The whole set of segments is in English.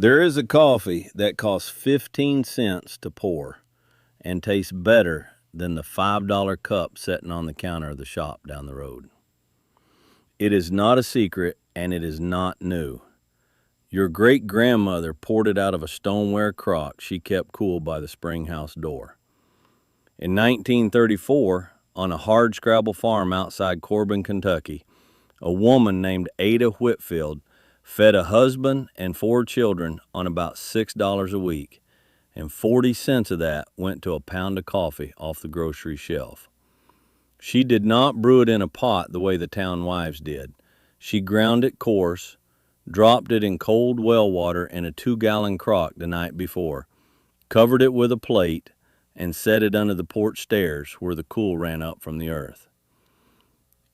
There is a coffee that costs 15 cents to pour and tastes better than the $5 cup sitting on the counter of the shop down the road. It is not a secret, and it is not new. Your great-grandmother poured it out of a stoneware crock she kept cool by the spring house door. In 1934, on a hardscrabble farm outside Corbin, Kentucky, a woman named Ada Whitfield fed a husband and 4 children on about $6 a week, and 40 cents of that went to a pound of coffee off the grocery shelf. She did not brew it in a pot the way the town wives did. She ground it coarse, dropped it in cold well water in a 2-gallon crock the night before, covered it with a plate, and set it under the porch stairs where the cool ran up from the earth.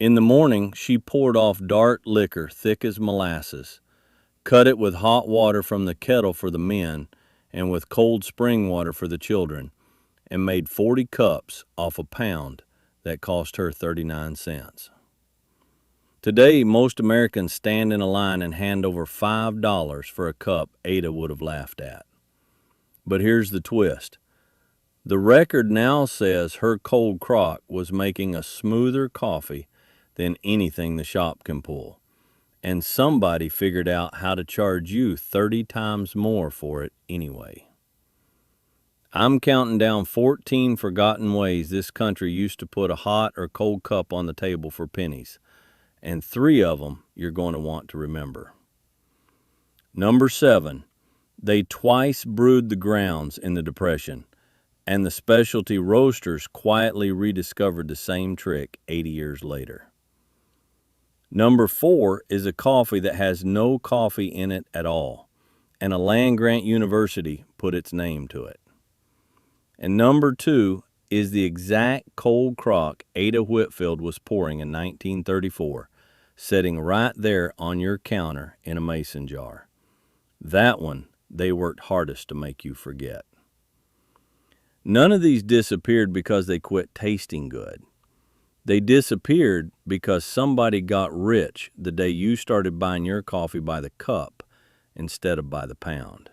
In the morning, she poured off dark liquor thick as molasses, cut it with hot water from the kettle for the men and with cold spring water for the children, and made 40 cups off a pound that cost her 39 cents. Today, most Americans stand in a line and hand over $5 for a cup Ada would have laughed at. But here's the twist. The record now says her cold crock was making a smoother coffee than anything the shop can pull. And somebody figured out how to charge you 30 times more for it anyway. I'm counting down 14 forgotten ways this country used to put a hot or cold cup on the table for pennies, and 3 of them you're going to want to remember. Number 7, they twice brewed the grounds in the Depression, and the specialty roasters quietly rediscovered the same trick 80 years later. Number 4 is a coffee that has no coffee in it at all, and a land-grant university put its name to it. And number 2 is the exact cold crock Ada Whitfield was pouring in 1934, sitting right there on your counter in a mason jar. That one they worked hardest to make you forget. None of these disappeared because they quit tasting good. They disappeared because somebody got rich the day you started buying your coffee by the cup instead of by the pound.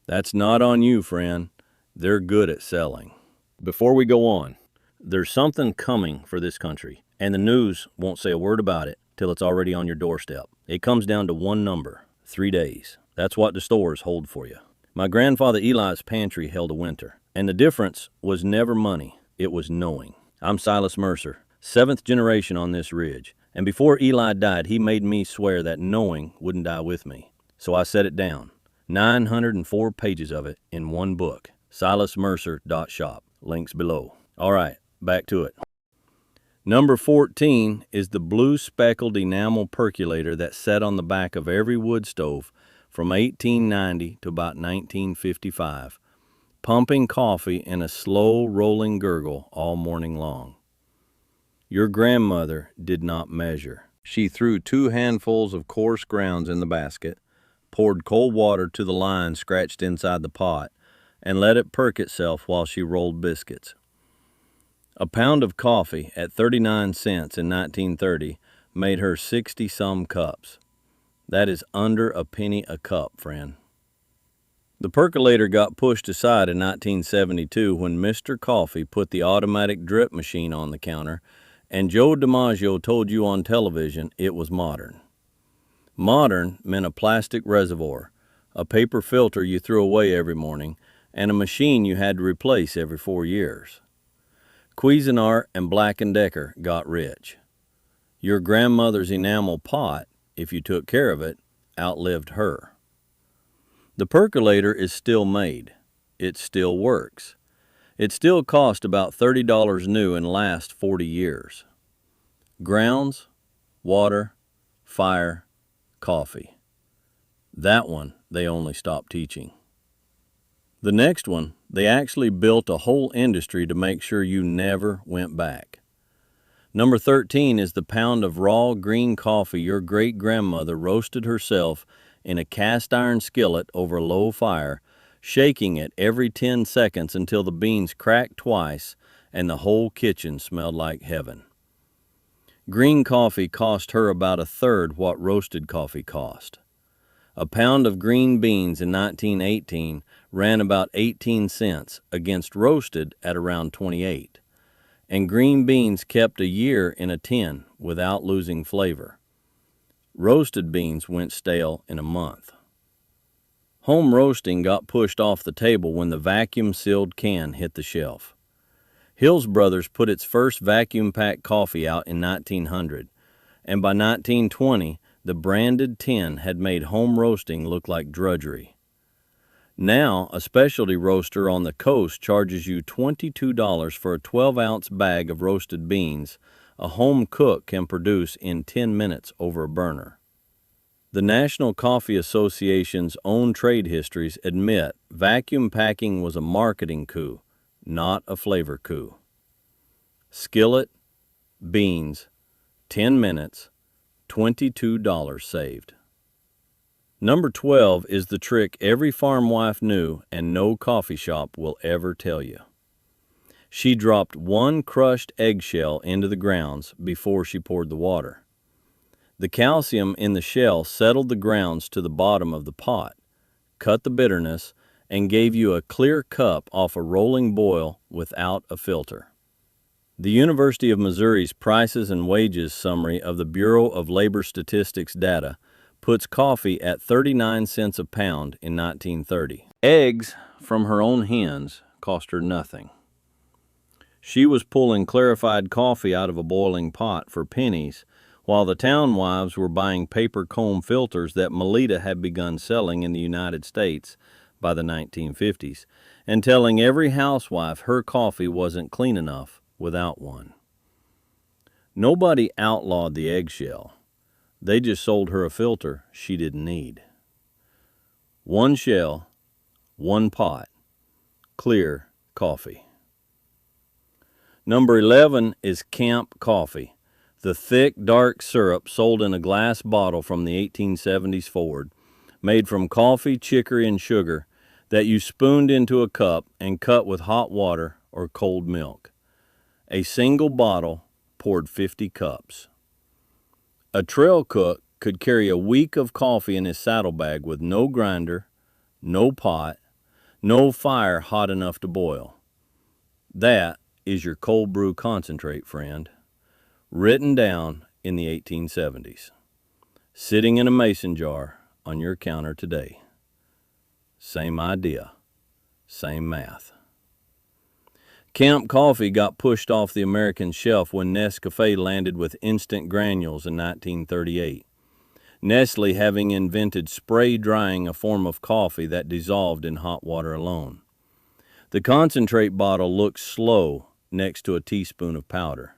That's not on you, friend. They're good at selling. Before we go on, there's something coming for this country, and the news won't say a word about it till it's already on your doorstep. It comes down to one number: 3 days. That's what the stores hold for you. My grandfather Eli's pantry held a winter, and the difference was never money, it was knowing. I'm Silas Mercer, 7th generation on this ridge, and before Eli died, he made me swear that knowing wouldn't die with me. So I set it down, 904 pages of it in one book, silasmercer.shop, links below. All right, back to it. Number 14 is the blue speckled enamel percolator that sat on the back of every wood stove from 1890 to about 1955. Pumping coffee in a slow rolling gurgle all morning long. Your grandmother did not measure. She threw 2 handfuls of coarse grounds in the basket, poured cold water to the line scratched inside the pot, and let it perk itself while she rolled biscuits. A pound of coffee at 39 cents in 1930 made her 60-some cups. That is under a penny a cup, friend. The percolator got pushed aside in 1972 when Mr. Coffee put the automatic drip machine on the counter, and Joe DiMaggio told you on television it was modern. Modern meant a plastic reservoir, a paper filter you threw away every morning, and a machine you had to replace every 4 years. Cuisinart and Black & Decker got rich. Your grandmother's enamel pot, if you took care of it, outlived her. The percolator is still made. It still works. It still costs about $30 new and lasts 40 years. Grounds, water, fire, coffee. That one they only stopped teaching. The next one, they actually built a whole industry to make sure you never went back. Number 13 is the pound of raw green coffee your great-grandmother roasted herself in a cast iron skillet over low fire, shaking it every 10 seconds until the beans cracked twice and the whole kitchen smelled like heaven. Green coffee cost her about 1/3 what roasted coffee cost. A pound of green beans in 1918 ran about 18 cents against roasted at around 28. And green beans kept a year in a tin without losing flavor. Roasted beans went stale in a month. Home roasting got pushed off the table when the vacuum-sealed can hit the shelf. Hills Brothers put its first vacuum-packed coffee out in 1900, and by 1920, the branded tin had made home roasting look like drudgery. Now, a specialty roaster on the coast charges you $22 for a 12-ounce bag of roasted beans a home cook can produce in 10 minutes over a burner. The National Coffee Association's own trade histories admit vacuum packing was a marketing coup, not a flavor coup. Skillet, beans, 10 minutes, $22 saved. Number 12 is the trick every farm wife knew and no coffee shop will ever tell you. She dropped one crushed eggshell into the grounds before she poured the water. The calcium in the shell settled the grounds to the bottom of the pot, cut the bitterness, and gave you a clear cup off a rolling boil without a filter. The University of Missouri's Prices and Wages summary of the Bureau of Labor Statistics data puts coffee at 39 cents a pound in 1930. Eggs from her own hens cost her nothing. She was pulling clarified coffee out of a boiling pot for pennies, while the town wives were buying paper comb filters that Melita had begun selling in the United States by the 1950s, and telling every housewife her coffee wasn't clean enough without one. Nobody outlawed the eggshell. They just sold her a filter she didn't need. One shell, one pot, clear coffee. Number 11 is Camp Coffee, the thick, dark syrup sold in a glass bottle from the 1870s forward, made from coffee, chicory, and sugar that you spooned into a cup and cut with hot water or cold milk. A single bottle poured 50 cups. A trail cook could carry a week of coffee in his saddlebag with no grinder, no pot, no fire hot enough to boil. That is your cold brew concentrate, friend. Written down in the 1870s. Sitting in a mason jar on your counter today. Same idea, same math. Camp Coffee got pushed off the American shelf when Nescafé landed with instant granules in 1938. Nestle having invented spray drying, a form of coffee that dissolved in hot water alone. The concentrate bottle looked slow next to a teaspoon of powder.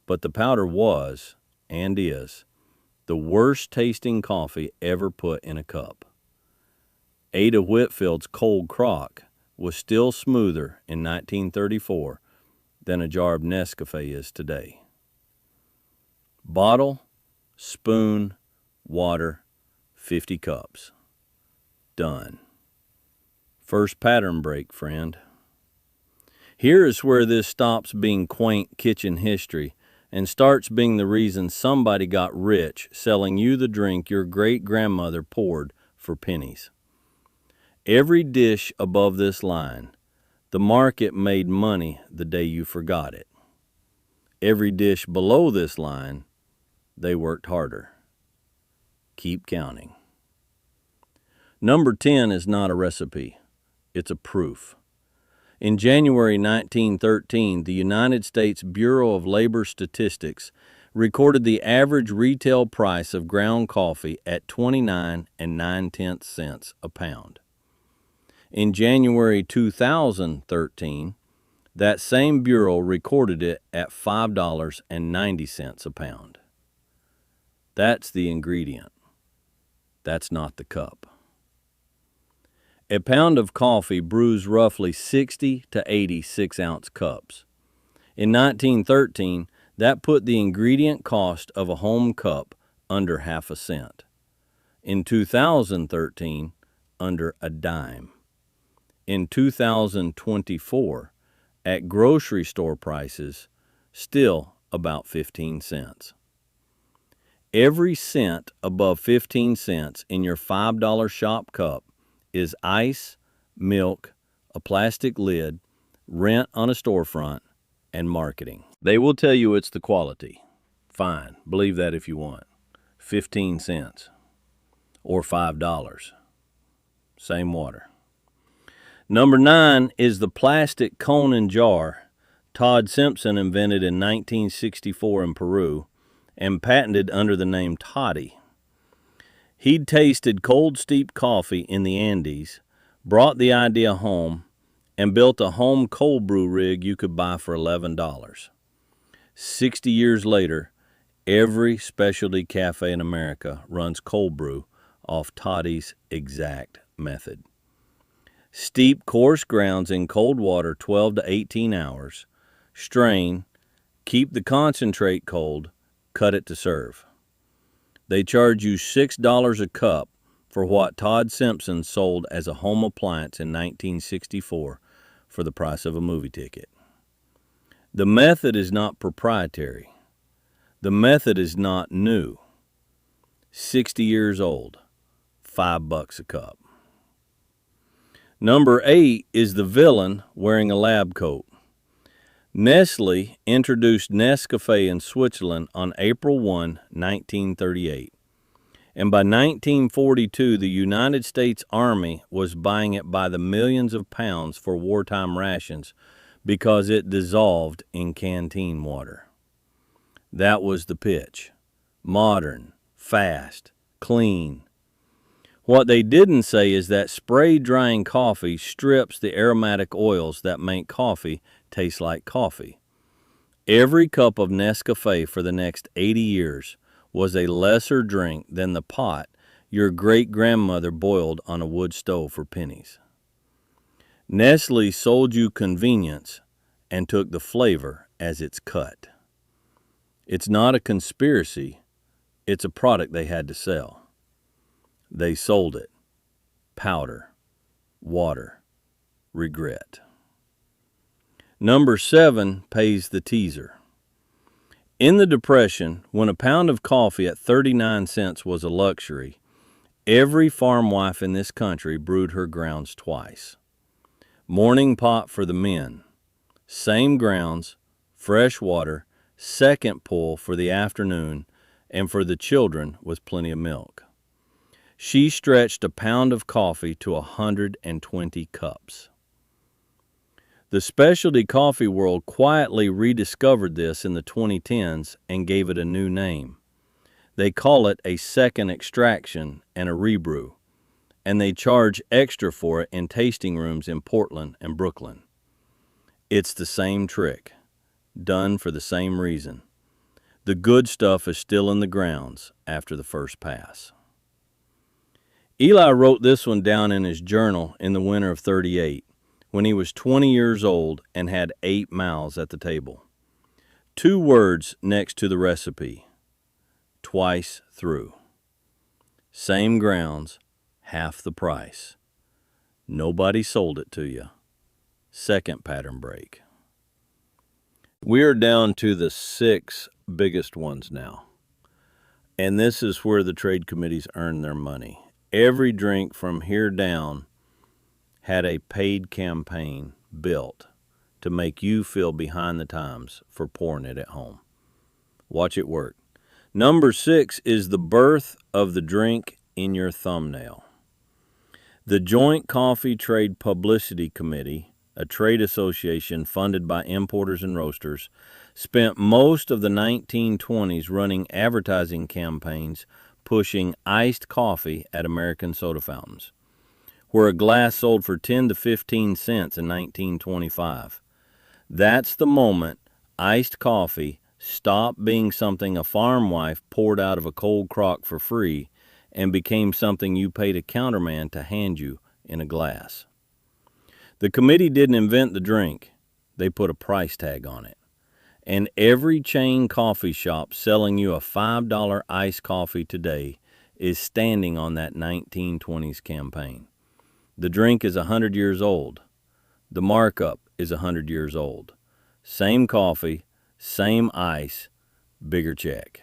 But the powder was, and is, the worst tasting coffee ever put in a cup. Ada Whitfield's cold crock was still smoother in 1934 than a jar of Nescafé is today. Bottle, spoon, water, 50 cups. Done. First pattern break, friend. Here is where this stops being quaint kitchen history and starts being the reason somebody got rich selling you the drink your great-grandmother poured for pennies. Every dish above this line, the market made money the day you forgot it. Every dish below this line, they worked harder. Keep counting. Number 10 is not a recipe. It's a proof. In January 1913, the United States Bureau of Labor Statistics recorded the average retail price of ground coffee at 29 9/10 cents a pound. In January 2013, that same bureau recorded it at $5.90 a pound. That's the ingredient. That's not the cup. A pound of coffee brews roughly 60 to 80 6-ounce cups. In 1913, that put the ingredient cost of a home cup under half a cent. In 2013, under a dime. In 2024, at grocery store prices, still about 15 cents. Every cent above 15 cents in your $5 shop cup is ice, milk, a plastic lid, rent on a storefront, and marketing. They will tell you it's the quality. Fine, believe that if you want. 15 cents or $5. Same water. Number 9 is the plastic cone and jar Todd Simpson invented in 1964 in Peru and patented under the name Toddy. He'd tasted cold steeped coffee in the Andes, brought the idea home, and built a home cold brew rig you could buy for $11. 60 years later, every specialty cafe in America runs cold brew off Toddy's exact method. Steep coarse grounds in cold water 12 to 18 hours, strain, keep the concentrate cold, cut it to serve. They charge you $6 a cup for what Todd Simpson sold as a home appliance in 1964 for the price of a movie ticket. The method is not proprietary. The method is not new. 60 years old, $5 a cup. Number 8 is the villain wearing a lab coat. Nestle introduced Nescafé in Switzerland on April 1, 1938. And by 1942, the United States Army was buying it by the millions of pounds for wartime rations because it dissolved in canteen water. That was the pitch. Modern, fast, clean. What they didn't say is that spray drying coffee strips the aromatic oils that make coffee taste like coffee. Every cup of Nescafé for the next 80 years was a lesser drink than the pot your great-grandmother boiled on a wood stove for pennies. Nestle sold you convenience and took the flavor as its cut. It's not a conspiracy. It's a product they had to sell. They sold it. Powder, water, regret. Number 7 pays the teaser. In the Depression, when a pound of coffee at 39 cents was a luxury, every farm wife in this country brewed her grounds twice. Morning pot for the men. Same grounds, fresh water, second pull for the afternoon, and for the children with plenty of milk. She stretched a pound of coffee to 120 cups. The specialty coffee world quietly rediscovered this in the 2010s and gave it a new name. They call it a second extraction and a rebrew, and they charge extra for it in tasting rooms in Portland and Brooklyn. It's the same trick, done for the same reason. The good stuff is still in the grounds after the first pass. Eli wrote this one down in his journal in the winter of '38 when he was 20 years old and had 8 mouths at the table. 2 words next to the recipe: twice through. Same grounds, half the price. Nobody sold it to you. Second pattern break. We are down to the 6 biggest ones now. And this is where the trade committees earn their money. Every drink from here down had a paid campaign built to make you feel behind the times for pouring it at home. Watch it work. Number 6 is the birth of the drink in your thumbnail. The Joint Coffee Trade Publicity Committee, a trade association funded by importers and roasters, spent most of the 1920s running advertising campaigns pushing iced coffee at American soda fountains, where a glass sold for 10 to 15 cents in 1925. That's the moment iced coffee stopped being something a farm wife poured out of a cold crock for free and became something you paid a counterman to hand you in a glass. The committee didn't invent the drink. They put a price tag on it. And every chain coffee shop selling you a $5 iced coffee today is standing on that 1920s campaign. The drink is 100 years old. The markup is 100 years old. Same coffee, same ice, bigger check.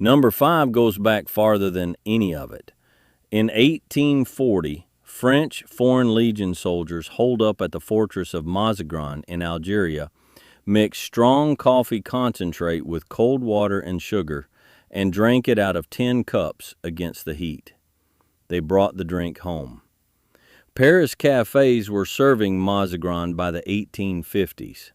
Number 5 goes back farther than any of it. In 1840, French Foreign Legion soldiers holed up at the fortress of Mazagran in Algeria, mixed strong coffee concentrate with cold water and sugar, and drank it out of tin cups against the heat. They brought the drink home. Paris cafes were serving Mazagran by the 1850s.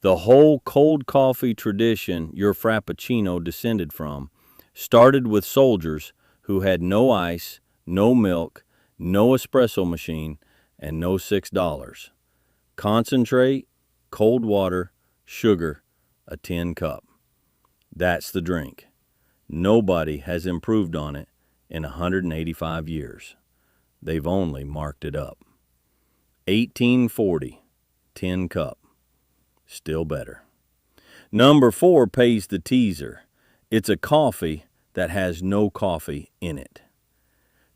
The whole cold coffee tradition your Frappuccino descended from started with soldiers who had no ice, no milk, no espresso machine, and no $6. Concentrate, cold water, sugar, a tin cup. That's the drink. Nobody has improved on it in 185 years. They've only marked it up. 1840, tin cup. Still better. Number 4 pays the teaser. It's a coffee that has no coffee in it.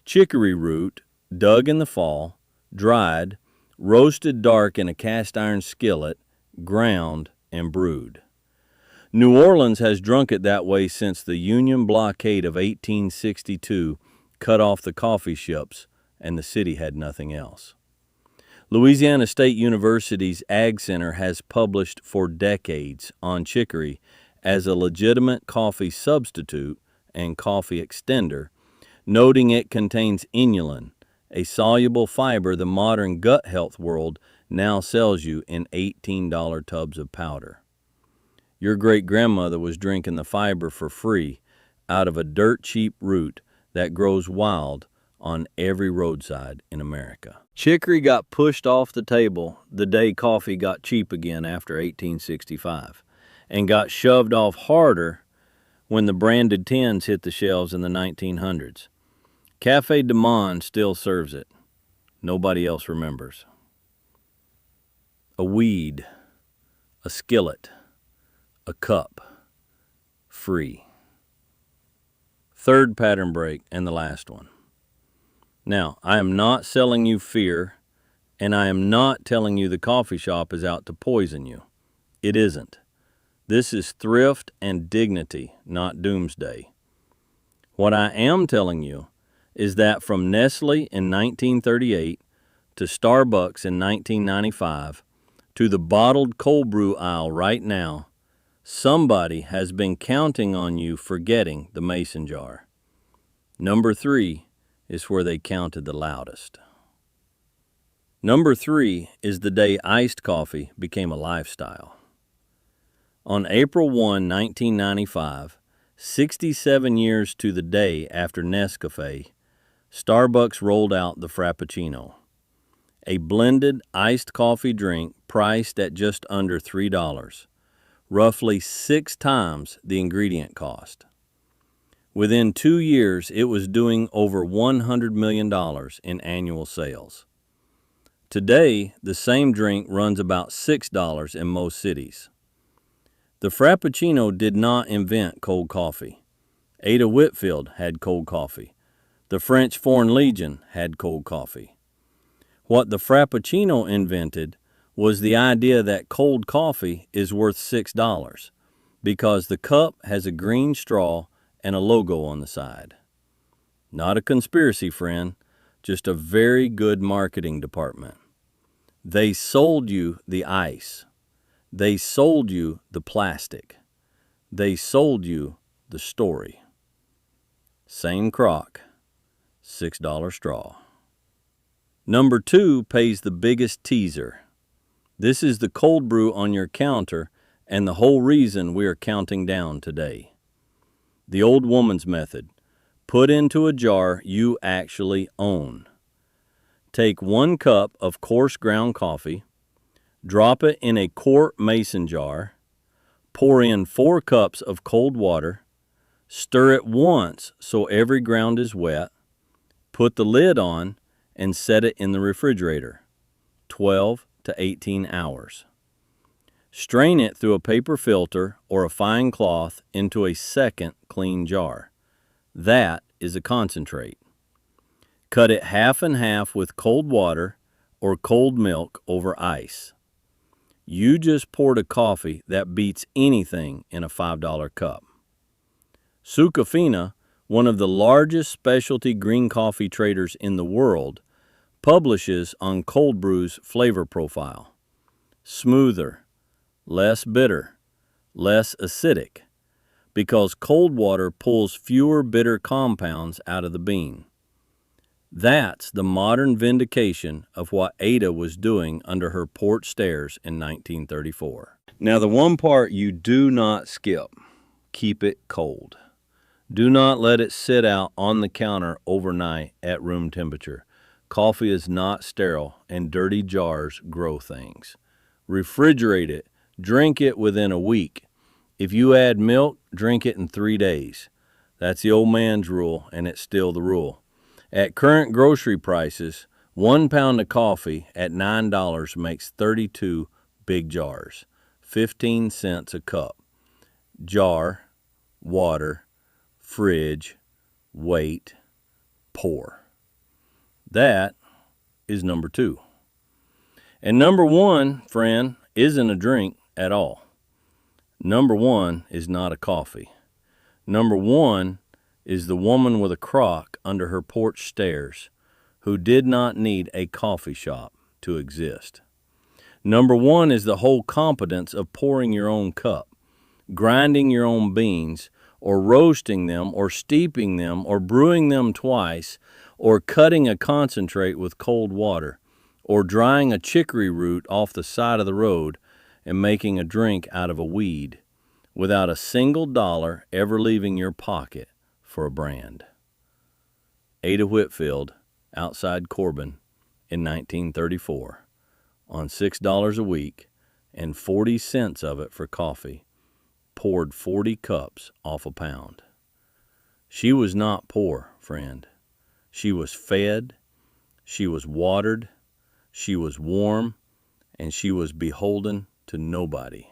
Chicory root, dug in the fall, dried, roasted dark in a cast iron skillet, ground, and brewed. New Orleans has drunk it that way since the Union blockade of 1862 cut off the coffee ships, and the city had nothing else. Louisiana State University's Ag Center has published for decades on chicory as a legitimate coffee substitute and coffee extender, noting it contains inulin, a soluble fiber the modern gut health world now sells you in $18 tubs of powder. Your great-grandmother was drinking the fiber for free out of a dirt-cheap root that grows wild on every roadside in America. Chicory got pushed off the table the day coffee got cheap again after 1865, and got shoved off harder when the branded tins hit the shelves in the 1900s. Café du Monde still serves it. Nobody else remembers. A weed, a skillet, a cup, free. Third pattern break, and the last one. Now, I am not selling you fear, and I am not telling you the coffee shop is out to poison you. It isn't. This is thrift and dignity, not doomsday. What I am telling you is that from Nestle in 1938 to Starbucks in 1995 to the bottled cold brew aisle right now, somebody has been counting on you forgetting the mason jar. Number 3 is where they counted the loudest. Number 3 is the day iced coffee became a lifestyle. On April 1, 1995, 67 years to the day after Nescafe, Starbucks rolled out the Frappuccino, a blended iced coffee drink priced at just under $3, roughly 6 times the ingredient cost. Within 2 years, it was doing over $100 million in annual sales. Today, the same drink runs about $6 in most cities. The Frappuccino did not invent cold coffee. Ada Whitfield had cold coffee. The French Foreign Legion had cold coffee. What the Frappuccino invented was the idea that cold coffee is worth $6 because the cup has a green straw and a logo on the side. Not a conspiracy, friend, just a very good marketing department. They sold you the ice. They sold you the plastic. They sold you the story. Same crock, $6 straw. Number 2 pays the biggest teaser. This is the cold brew on your counter and the whole reason we are counting down today. The old woman's method. Put into a jar you actually own. Take 1 cup of coarse ground coffee, drop it in a quart mason jar, pour in 4 cups of cold water, stir it once so every ground is wet, put the lid on, and set it in the refrigerator, 12 to 18 hours. Strain it through a paper filter or a fine cloth into a second clean jar. That is a concentrate. Cut it half and half with cold water or cold milk over ice. You just poured a coffee that beats anything in a $5 cup. Sucafina, one of the largest specialty green coffee traders in the world, publishes on cold brew's flavor profile. Smoother, less bitter, less acidic, because cold water pulls fewer bitter compounds out of the bean. That's the modern vindication of what Ada was doing under her porch stairs in 1934. Now, the one part you do not skip, keep it cold. Do not let it sit out on the counter overnight at room temperature. Coffee is not sterile, and dirty jars grow things. Refrigerate it. Drink it within a week. If you add milk, drink it in 3 days. That's the old man's rule, and it's still the rule. At current grocery prices, 1 pound of coffee at $9 makes 32 big jars, 15 cents a cup. Jar, water, fridge, wait, pour. That is number 2. And number 1, friend, isn't a drink at all. Number 1 is not a coffee. Number 1 is the woman with a crock under her porch stairs who did not need a coffee shop to exist. Number 1 is the whole competence of pouring your own cup, grinding your own beans, or roasting them, or steeping them, or brewing them twice, or cutting a concentrate with cold water, or drying a chicory root off the side of the road and making a drink out of a weed, without a single dollar ever leaving your pocket for a brand. Ada Whitfield, outside Corbin, in 1934, on $6 a week and 40 cents of it for coffee, poured 40 cups off a pound. She was not poor, friend. She was fed, she was watered, she was warm, and she was beholden to nobody.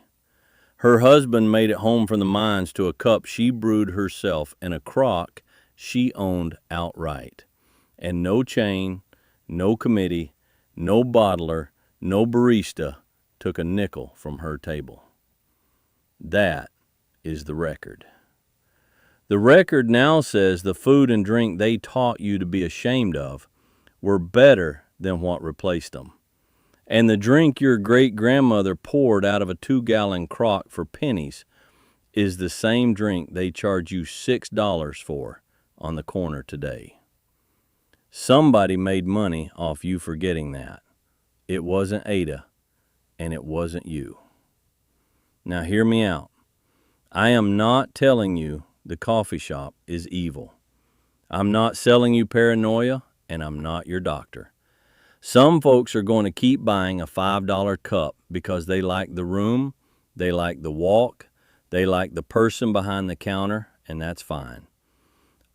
Her husband made it home from the mines to a cup she brewed herself in a crock she owned outright. And no chain, no committee, no bottler, no barista took a nickel from her table. That is the record. The record now says the food and drink they taught you to be ashamed of were better than what replaced them. And the drink your great-grandmother poured out of a 2-gallon crock for pennies is the same drink they charge you $6 for on the corner today. Somebody made money off you forgetting that. It wasn't Ada, and it wasn't you. Now hear me out. I am not telling you the coffee shop is evil. I'm not selling you paranoia, and I'm not your doctor. Some folks are going to keep buying a $5 cup because they like the room, they like the walk, they like the person behind the counter, and that's fine.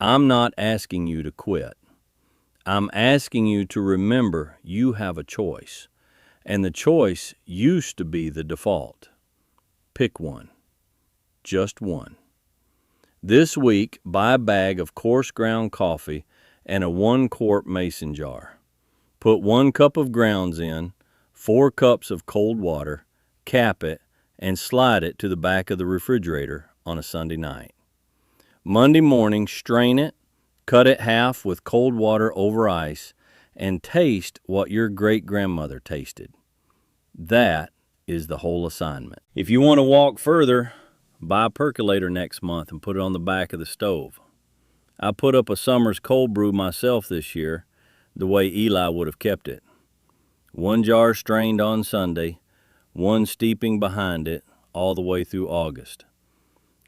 I'm not asking you to quit. I'm asking you to remember you have a choice, and the choice used to be the default. Pick one. Just one. This week, buy a bag of coarse ground coffee and a 1-quart mason jar. Put 1 cup of grounds in, 4 cups of cold water, cap it, and slide it to the back of the refrigerator on a Sunday night. Monday morning, strain it, cut it half with cold water over ice, and taste what your great-grandmother tasted. That is the whole assignment. If you want to walk further, buy a percolator next month and put it on the back of the stove. I put up a summer's cold brew myself this year, the way Eli would have kept it. 1 jar strained on Sunday, 1 steeping behind it all the way through August.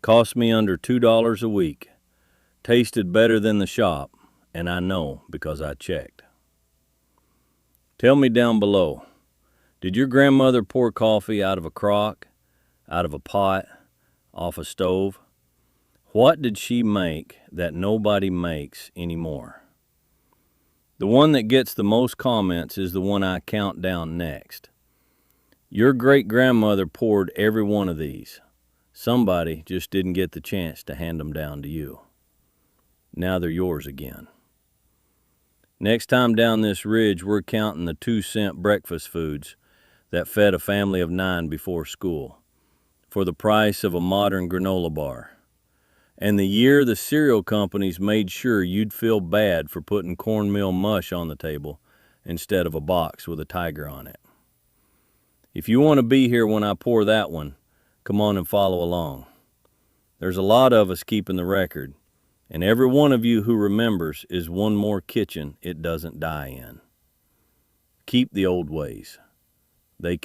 Cost me under $2 a week. Tasted better than the shop, and I know because I checked. Tell me down below, did your grandmother pour coffee out of a crock, out of a pot, off a stove? What did she make that nobody makes anymore? The one that gets the most comments is the one I count down next. Your great-grandmother poured every one of these. Somebody just didn't get the chance to hand them down to you. Now they're yours again. Next time down this ridge, we're counting the 2-cent breakfast foods that fed a family of 9 before school for the price of a modern granola bar. and the year the cereal companies made sure you'd feel bad for putting cornmeal mush on the table instead of a box with a tiger on it. If you want to be here when I pour that one, come on and follow along. There's a lot of us keeping the record, and every one of you who remembers is one more kitchen it doesn't die in. Keep the old ways. They